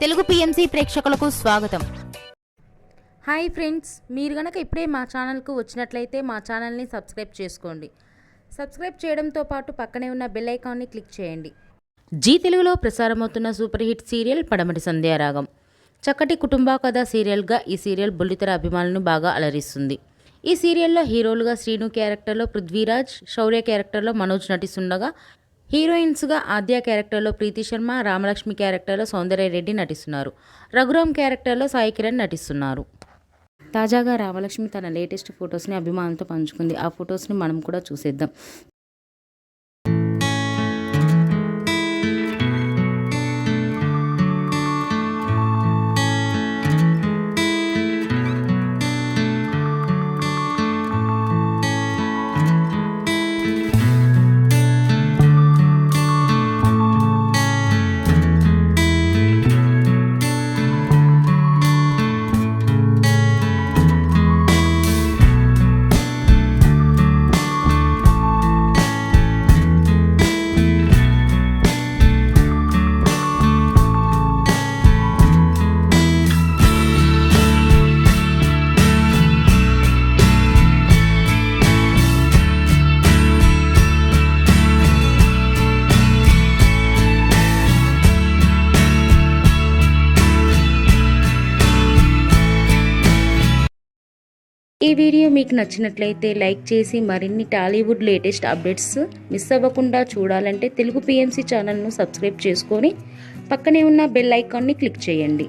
Telugu PMC ప్రేక్షకులకు స్వాగతం. Hi friends, మీరు గనక ఇప్పుడే మా ఛానల్కు వచ్చినట్లయితే మా ఛానల్ని సబ్స్క్రైబ్ చేసుకోండి. సబ్స్క్రైబ్ చేయడంతో పాటు పక్కనే ఉన్న బెల్ ఐకాన్ని క్లిక్ చేయండి. జీ తెలుగులో ప్రసారమవుతున్న సూపర్ హిట్ సీరియల్ పడమటి సంధ్యారాగం. చక్కటి కుటుంబ కథ సీరియల్గా ఈ సీరియల్ బుల్లితెర అభిమానులను బాగా అలరిస్తుంది. ఈ సీరియల్లో హీరోలుగా శ్రీను క్యారెక్టర్లో పృథ్వీరాజ్, శౌర్య క్యారెక్టర్లో మనోజ్ నటిస్తుండగా హీరోయిన్స్గా ఆద్య క్యారెక్టర్లో ప్రీతి శర్మ, రామలక్ష్మి క్యారెక్టర్లో సౌందర్యరెడ్డి నటిస్తున్నారు. రఘురామ్ క్యారెక్టర్లో సాయి కిరణ్ నటిస్తున్నారు. తాజాగా రామలక్ష్మి తన లేటెస్ట్ ఫొటోస్ని అభిమానులతో పంచుకుంది. ఆ ఫొటోస్ని మనం కూడా చూసేద్దాం. ఈ వీడియో మీకు నచ్చినట్లయితే లైక్ చేసి మరిన్ని టాలీవుడ్ లేటెస్ట్ అప్డేట్స్ మిస్ అవ్వకుండా చూడాలంటే తెలుగు పిఎంసి ఛానల్ను సబ్స్క్రైబ్ చేసుకొని పక్కనే ఉన్న బెల్ ఐకాన్ని క్లిక్ చేయండి.